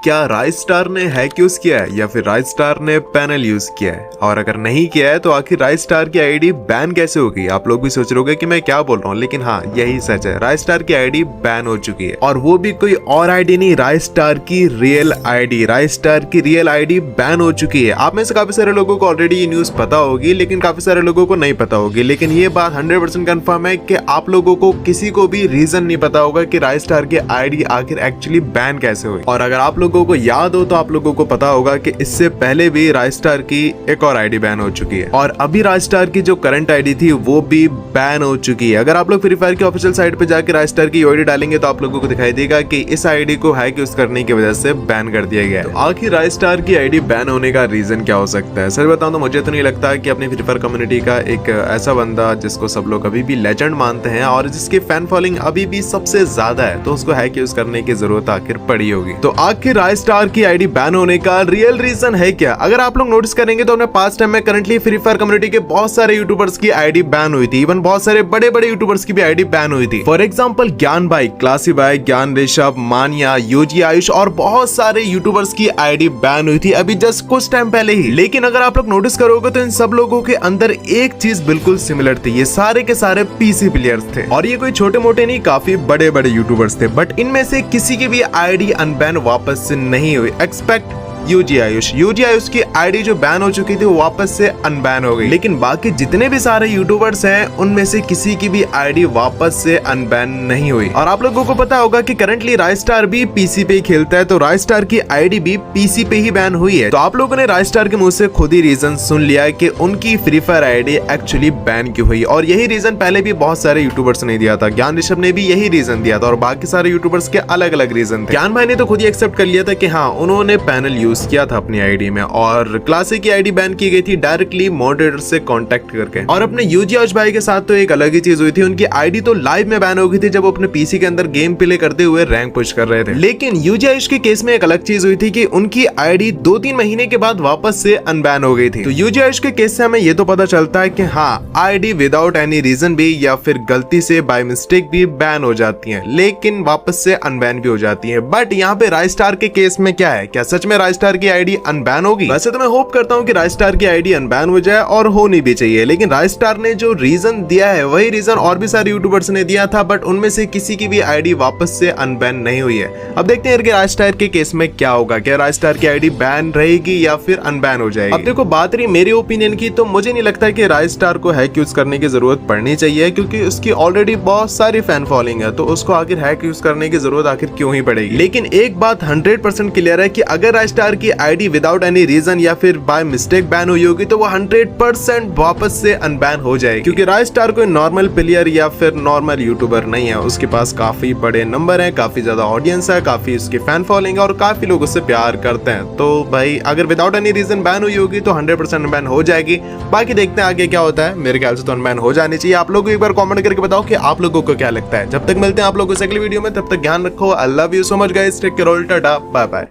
क्या राइस्टार ने hack use किया है या फिर राइस्टार ने पैनल यूज किया है, और अगर नहीं किया है तो आखिर राइस्टार की आईडी बैन कैसे होगी। आप लोग भी सोच रहे होगे कि मैं क्या बोल रहा हूँ, लेकिन हाँ यही सच है, राइस्टार की आईडी बैन हो चुकी है। और वो भी कोई और आईडी नहीं, राइस्टार की रियल आईडी, राइस्टार की रियल आईडी बैन हो चुकी है। आप में से काफी सारे लोगों को ऑलरेडी ये न्यूज पता होगी, लेकिन काफी सारे लोगों को नहीं पता होगी। लेकिन ये बात 100% कंफर्म है कि आप लोगों को किसी को भी रीजन नहीं पता होगा कि राइस्टार की आईडी आखिर एक्चुअली बैन कैसे हुई। और अगर आप लोगों को याद हो तो आप लोगों को पता होगा कि इससे पहले भी राइस्टार की एक और आईडी बैन हो चुकी है, और अभी राइस्टार की जो करंट आईडी थी वो भी बैन हो चुकी है। अगर आप लोग फ्री फायर की ऑफिशियल साइट पे जाकर राइस्टार की आईडी डालेंगे तो आप लोगों को दिखाई देगा कि इस आईडी को हैक यूज करने की वजह से बैन कर दिया गया है। तो आखिर राइस्टार की आईडी बैन होने का रीजन क्या हो सकता है? सच बताऊं तो मुझे तो नहीं लगता कि अपनी फ्री फायर कम्युनिटी का एक ऐसा बंदा जिसको सब लोग अभी भी लेजेंड मानते हैं और जिसकी फैन फॉलोइंग अभी भी सबसे ज्यादा है, तो उसको हैक यूज करने की जरूरत आखिर पड़ी होगी। तो आखिर राइस्टार की आईडी बैन होने का रियल रीजन है क्या? अगर आप लोग नोटिस करेंगे तो अपने पास्ट टाइम में करंटली फ्री फायर कम्युनिटी के बहुत सारे यूट्यूबर्स की आईडी बैन हुई थी, इवन बहुत सारे बड़े बड़े यूट्यूबर्स की भी आईडी बैन हुई थी। फॉर एग्जांपल ज्ञान भाई, क्लासी भाई, ज्ञान ऋषभ, मानिया, यूजी आयुष और बहुत सारे यूट्यूबर्स की आईडी बैन हुई थी अभी जस्ट कुछ टाइम पहले ही। लेकिन अगर आप लोग नोटिस करोगे तो इन सब लोगों के अंदर एक चीज बिल्कुल सिमिलर थी, ये सारे के सारे पीसी प्लेयर्स थे, और ये कोई छोटे मोटे नहीं, काफी बड़े बड़े यूट्यूबर्स थे। बट इनमें से किसी की भी आईडी अनबैन वापस से नहीं हुई, एक्सपेक्ट यूजी आयुष की आईडी जो बैन हो चुकी थी वो वापस से अनबैन हो गई। लेकिन बाकी जितने भी सारे यूट्यूबर्स हैं उनमें से किसी की भी आईडी वापस से अनबैन नहीं हुई। और आप लोगों को पता होगा कि करंटली राइस्टार भी पीसी पे ही खेलता है, तो राइस्टार की आईडी भी पीसी पे ही बैन हुई है। तो आप लोगों ने राइस्टार के मुंह से खुद ही रीजन सुन लिया है कि उनकी free fire ID actually ban क्यों हुई, और यही रीजन पहले भी बहुत सारे यूट्यूबर्स ने दिया था। ज्ञान ऋषभ ने भी यही रीजन दिया था और बाकी सारे यूट्यूबर्स के अलग अलग रीजन थे। ज्ञान भाई ने तो खुद ही एक्सेप्ट कर लिया था कि हाँ उन्होंने पैनल यूज किया था अपनी आईडी में, और क्लासिक की आईडी बैन की गई थी डायरेक्टली मॉडरेटर से कांटेक्ट करके। और अपने यूजी आयुष भाई के साथ तो एक अलग ही चीज हुई थी, उनकी आईडी तो लाइव में बैन हो गई थी जब वो अपने पीसी के अंदर गेम प्ले करते हुए रैंक पुश कर रहे थे। लेकिन यूजी आयुष के केस में एक अलग चीज हुई थी कि उनकी आईडी 2-3 महीने के बाद वापस से अनबैन हो गई थी। तो यूजी आयुष के केस से हमें ये तो पता चलता है कि हाँ आईडी विदाउट एनी रीजन भी या फिर गलती से बाय मिस्टेक भी बैन हो जाती है, लेकिन वापस से अनबैन भी हो जाती है। बट यहाँ पे राइस्टार के केस में क्या है, क्या सच में राइस्टार की आईडी अनबैन होगी? वैसे तो मैं होप करता हूँ कि राइस्टार की आईडी अनबैन हो जाए, और होनी भी चाहिए। लेकिन राइस्टार ने जो रीजन दिया है वही रीजन और भी सारे यूट्यूबर्स ने दिया था, बट उनमें से किसी की भी आईडी वापस से अनबैन नहीं हुई है। अब देखते हैं कि राइस्टार के केस में क्या होगा, क्या राइस्टार की आईडी बैन रहेगी या फिर अनबैन हो जाएगी। अब देखो बात रही मेरी ओपिनियन की, तो मुझे नहीं लगता कि राइस्टार को हैक यूज करने की जरूरत पड़नी चाहिए, क्योंकि उसकी ऑलरेडी बहुत सारी फैन फॉलोइंग है, तो उसको आखिर हैक यूज करने की जरूरत आखिर क्यों ही पड़ेगी। लेकिन एक बात 100% क्लियर है कि अगर राइस्टार की आईडी विदाउट एनी रीजन या फिर बाय मिस्टेक बैन हुई होगी तो वो 100% वापस से अनबैन हो जाएगी, क्योंकि राइस्टार कोई नॉर्मल प्लेयर या फिर नॉर्मल यूट्यूबर नहीं है। उसके पास काफी बड़े नंबर है, काफी ज्यादा ऑडियंस है, काफी उसकी फैन फॉलोइंग और काफी लोग उससे प्यार करते हैं। तो भाई अगर विदाउट एनी रीजन बैन हुई होगी तो 100% अनबैन हो जाएगी। बाकी देखते हैं आगे क्या होता है। मेरे ख्याल से तो अनबैन हो जानी चाहिए। आप लोग एक बार कमेंट करके बताओ कि आप लोगों को क्या लगता है। जब तक मिलते हैं आप लोगों से अगली वीडियो में, तब तक ध्यान रखो। I love you so much guys, take care, tata, bye bye.